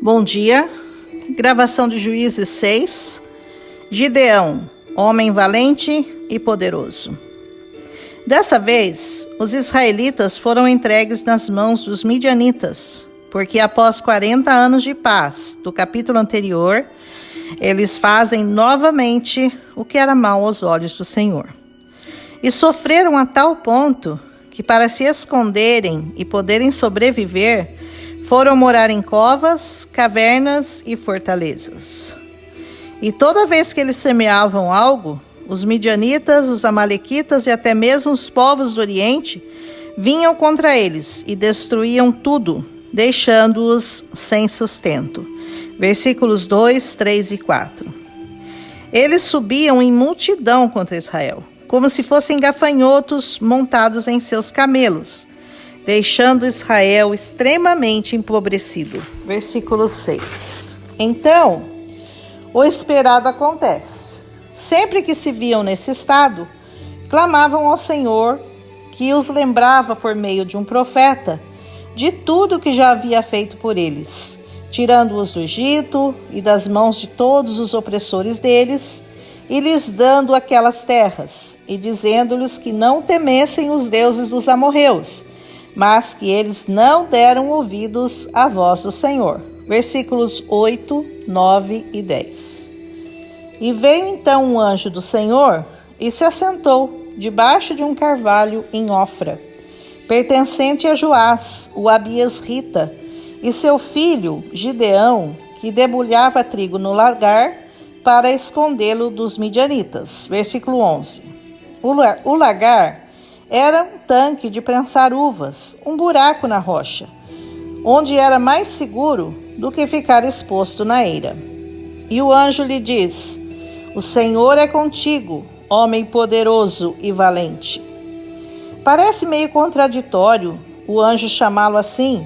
Bom dia, gravação de Juízes 6, Gideão, homem valente e poderoso. Dessa vez, os israelitas foram entregues nas mãos dos midianitas, porque após 40 anos de paz do capítulo anterior, eles fazem novamente o que era mal aos olhos do Senhor. E sofreram a tal ponto que, para se esconderem e poderem sobreviver, foram morar em covas, cavernas e fortalezas. E toda vez que eles semeavam algo, os midianitas, os amalequitas e até mesmo os povos do Oriente vinham contra eles e destruíam tudo, deixando-os sem sustento. Versículos 2, 3 e 4. Eles subiam em multidão contra Israel, como se fossem gafanhotos montados em seus camelos, deixando Israel extremamente empobrecido. Versículo 6. Então, o esperado acontece. Sempre que se viam nesse estado, clamavam ao Senhor, que os lembrava por meio de um profeta de tudo que já havia feito por eles, tirando-os do Egito e das mãos de todos os opressores deles, e lhes dando aquelas terras, e dizendo-lhes que não temessem os deuses dos amorreus, mas que eles não deram ouvidos à voz do Senhor. Versículos 8, 9 e 10. E veio então um anjo do Senhor e se assentou debaixo de um carvalho em Ofra, pertencente a Joás, o Abiesrita, e seu filho Gideão, que debulhava trigo no lagar para escondê-lo dos midianitas. Versículo 11. O lagar era um tanque de prensar uvas, um buraco na rocha, onde era mais seguro do que ficar exposto na eira. E o anjo lhe diz: O Senhor é contigo, homem poderoso e valente. Parece meio contraditório o anjo chamá-lo assim,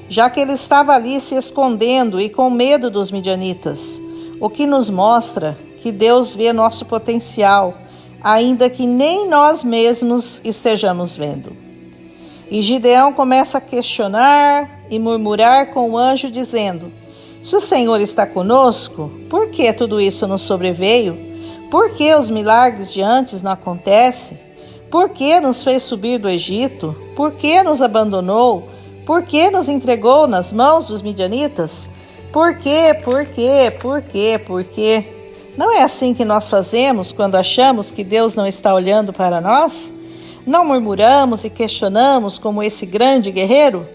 já que ele estava ali se escondendo e com medo dos midianitas, o que nos mostra que Deus vê nosso potencial, ainda que nem nós mesmos estejamos vendo. E Gideão começa a questionar e murmurar com o anjo, dizendo: Se o Senhor está conosco, por que tudo isso nos sobreveio? Por que os milagres de antes não acontecem? Por que nos fez subir do Egito? Por que nos abandonou? Por que nos entregou nas mãos dos midianitas? Por quê? Por quê? Por quê? Por quê? Não é assim que nós fazemos quando achamos que Deus não está olhando para nós? Não murmuramos e questionamos como esse grande guerreiro?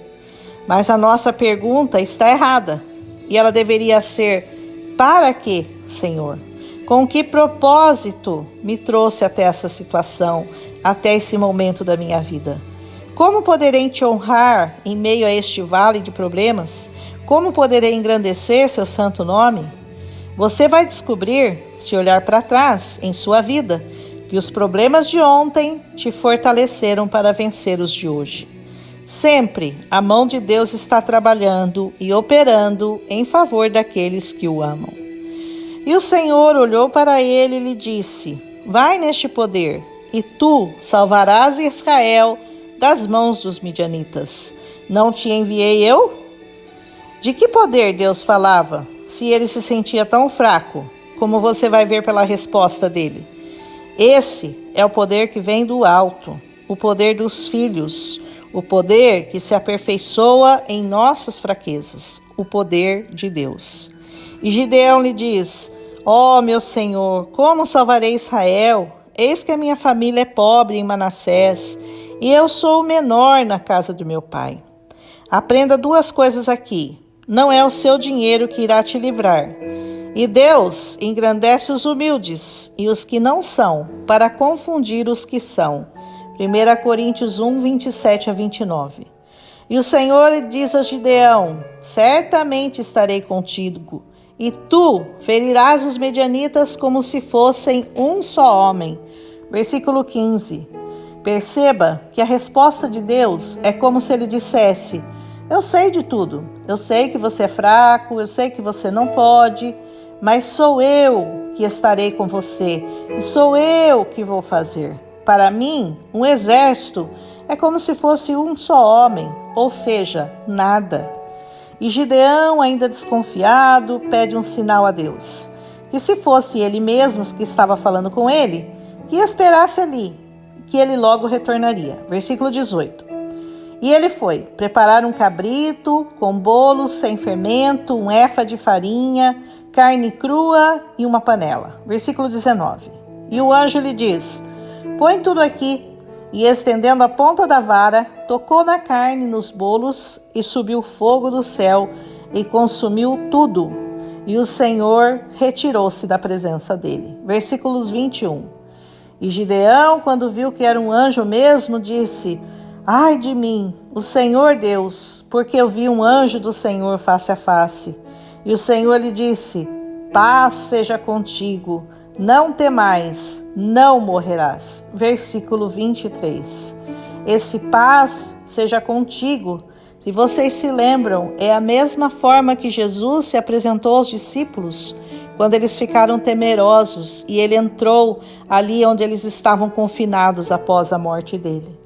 Mas a nossa pergunta está errada. E ela deveria ser: para quê, Senhor? Com que propósito me trouxe até essa situação, até esse momento da minha vida? Como poderei te honrar em meio a este vale de problemas? Como poderei engrandecer seu santo nome? Você vai descobrir, se olhar para trás em sua vida, que os problemas de ontem te fortaleceram para vencer os de hoje. Sempre a mão de Deus está trabalhando e operando em favor daqueles que o amam. E o Senhor olhou para ele e lhe disse: Vai neste poder, e tu salvarás Israel das mãos dos midianitas. Não te enviei eu? De que poder Deus falava, se ele se sentia tão fraco, como você vai ver pela resposta dele? Esse é o poder que vem do alto, o poder dos filhos, o poder que se aperfeiçoa em nossas fraquezas, o poder de Deus. E Gideão lhe diz: Ó meu Senhor, como salvarei Israel? Eis que a minha família é pobre em Manassés, e eu sou o menor na casa do meu pai. Aprenda duas coisas aqui: não é o seu dinheiro que irá te livrar, e Deus engrandece os humildes e os que não são, para confundir os que são. 1 Coríntios 1, 27 a 29. E o Senhor diz a Gideão: Certamente estarei contigo, e tu ferirás os medianitas como se fossem um só homem. Versículo 15. Perceba que a resposta de Deus é como se ele dissesse: Eu sei de tudo, eu sei que você é fraco, eu sei que você não pode, mas sou eu que estarei com você, e sou eu que vou fazer. Para mim, um exército é como se fosse um só homem, ou seja, nada. E Gideão, ainda desconfiado, pede um sinal a Deus. Que se fosse ele mesmo que estava falando com ele, que esperasse ali, que ele logo retornaria. Versículo 18. E ele foi preparar um cabrito com bolos sem fermento, um efa de farinha, carne crua e uma panela. Versículo 19. E o anjo lhe diz: põe tudo aqui. E estendendo a ponta da vara, tocou na carne e nos bolos, e subiu fogo do céu e consumiu tudo. E o Senhor retirou-se da presença dele. Versículos 21. E Gideão, quando viu que era um anjo mesmo, disse: ai de mim, o Senhor Deus, porque eu vi um anjo do Senhor face a face. E o Senhor lhe disse: paz seja contigo, não temais, não morrerás. Versículo 23. Esse paz seja contigo, se vocês se lembram, é a mesma forma que Jesus se apresentou aos discípulos quando eles ficaram temerosos e ele entrou ali onde eles estavam confinados após a morte dele.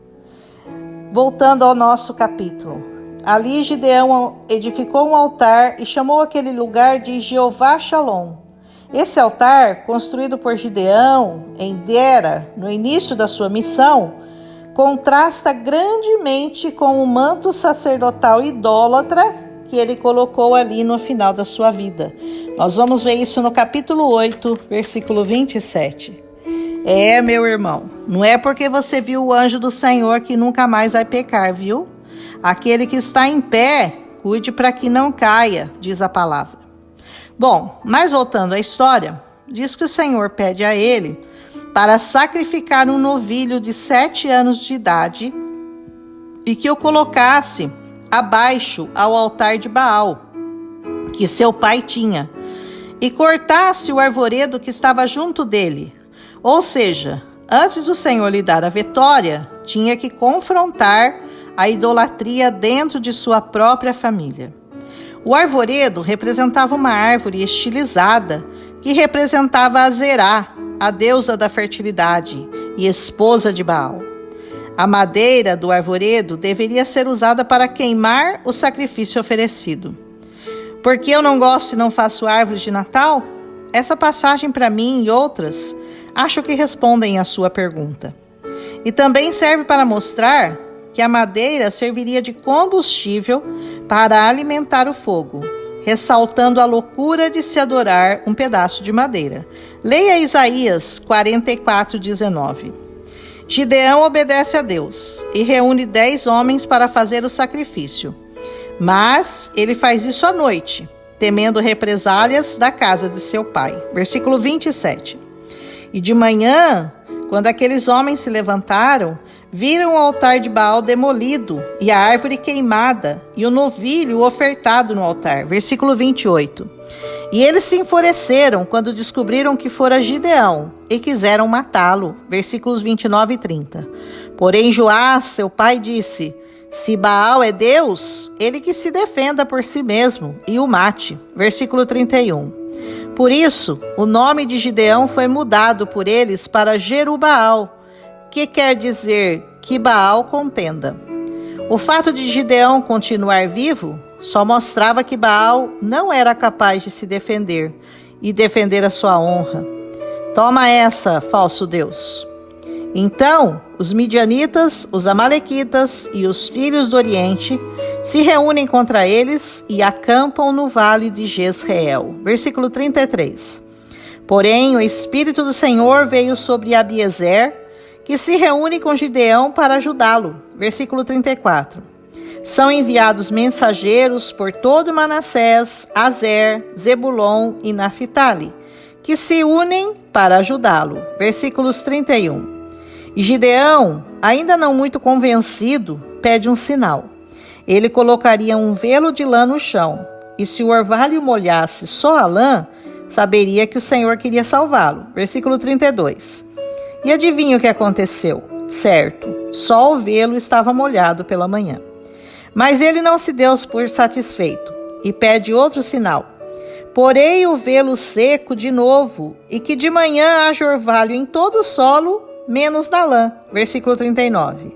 Voltando ao nosso capítulo. Ali Gideão edificou um altar e chamou aquele lugar de Jeová Shalom. Esse altar, construído por Gideão em Dera, no início da sua missão, contrasta grandemente com o manto sacerdotal idólatra que ele colocou ali no final da sua vida. Nós vamos ver isso no capítulo 8, versículo 27. Meu irmão, não é porque você viu o anjo do Senhor que nunca mais vai pecar, viu? Aquele que está em pé, cuide para que não caia, diz a palavra. Bom, mas voltando à história, diz que o Senhor pede a ele para sacrificar um novilho de 7 anos de idade e que o colocasse abaixo ao altar de Baal, que seu pai tinha, e cortasse o arvoredo que estava junto dele. Ou seja, antes do Senhor lhe dar a vitória, tinha que confrontar a idolatria dentro de sua própria família. O arvoredo representava uma árvore estilizada que representava Azerá, a deusa da fertilidade e esposa de Baal. A madeira do arvoredo deveria ser usada para queimar o sacrifício oferecido. Por que eu não gosto e não faço árvores de Natal? Essa passagem, para mim e outras, acho que respondem à sua pergunta. E também serve para mostrar que a madeira serviria de combustível para alimentar o fogo, ressaltando a loucura de se adorar um pedaço de madeira. Leia Isaías 44:19. Gideão obedece a Deus e reúne 10 homens para fazer o sacrifício. Mas ele faz isso à noite, temendo represálias da casa de seu pai. Versículo 27. E de manhã, quando aqueles homens se levantaram, viram o altar de Baal demolido e a árvore queimada e o novilho ofertado no altar. Versículo 28. E eles se enfureceram quando descobriram que fora Gideão e quiseram matá-lo. Versículos 29 e 30. Porém Joás, seu pai, disse: se Baal é Deus, ele que se defenda por si mesmo e o mate. Versículo 31. Por isso, o nome de Gideão foi mudado por eles para Jerubaal, que quer dizer que Baal contenda. O fato de Gideão continuar vivo só mostrava que Baal não era capaz de se defender e defender a sua honra. Toma essa, falso Deus. Então, os midianitas, os amalequitas e os filhos do Oriente se reúnem contra eles e acampam no vale de Jezreel. Versículo 33. Porém, o Espírito do Senhor veio sobre Abiezer, que se reúne com Gideão para ajudá-lo. Versículo 34. São enviados mensageiros por todo Manassés, Azer, Zebulon e Naphtali, que se unem para ajudá-lo. Versículos 31. E Gideão, ainda não muito convencido, pede um sinal. Ele colocaria um velo de lã no chão, e se o orvalho molhasse só a lã, saberia que o Senhor queria salvá-lo. Versículo 32. E adivinha o que aconteceu? Certo, só o velo estava molhado pela manhã. Mas ele não se deu por satisfeito, e pede outro sinal. Porei o velo seco de novo, e que de manhã haja orvalho em todo o solo, menos na lã. Versículo 39.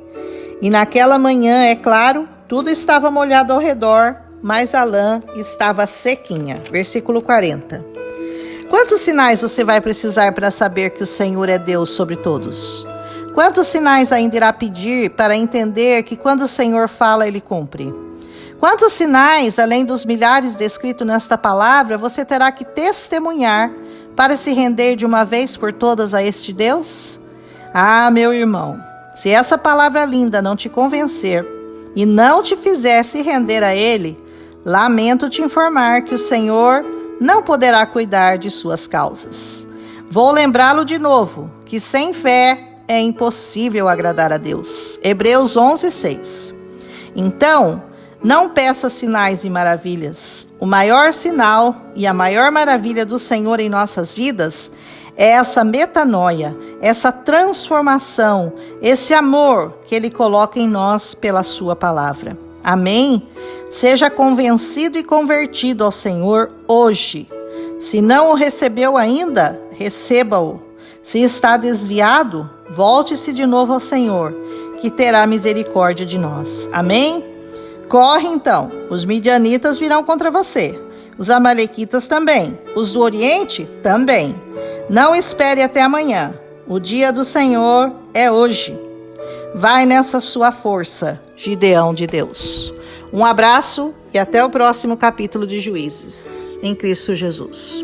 E naquela manhã, é claro, tudo estava molhado ao redor, mas a lã estava sequinha. Versículo 40. Quantos sinais você vai precisar para saber que o Senhor é Deus sobre todos? Quantos sinais ainda irá pedir para entender que quando o Senhor fala, Ele cumpre? Quantos sinais, além dos milhares descritos nesta palavra, você terá que testemunhar para se render de uma vez por todas a este Deus? Ah, meu irmão, se essa palavra linda não te convencer e não te fizer se render a Ele, lamento te informar que o Senhor não poderá cuidar de suas causas. Vou lembrá-lo de novo, que sem fé é impossível agradar a Deus. Hebreus 11:6. Então, não peça sinais e maravilhas. O maior sinal e a maior maravilha do Senhor em nossas vidas é essa metanoia, essa transformação, esse amor que Ele coloca em nós pela sua palavra. Amém? Seja convencido e convertido ao Senhor hoje. Se não o recebeu ainda, receba-o. Se está desviado, volte-se de novo ao Senhor, que terá misericórdia de nós. Amém? Corre então, os midianitas virão contra você, os amalequitas também, os do Oriente também. Não espere até amanhã, o dia do Senhor é hoje. Vai nessa sua força, Gideão de Deus. Um abraço e até o próximo capítulo de Juízes, em Cristo Jesus.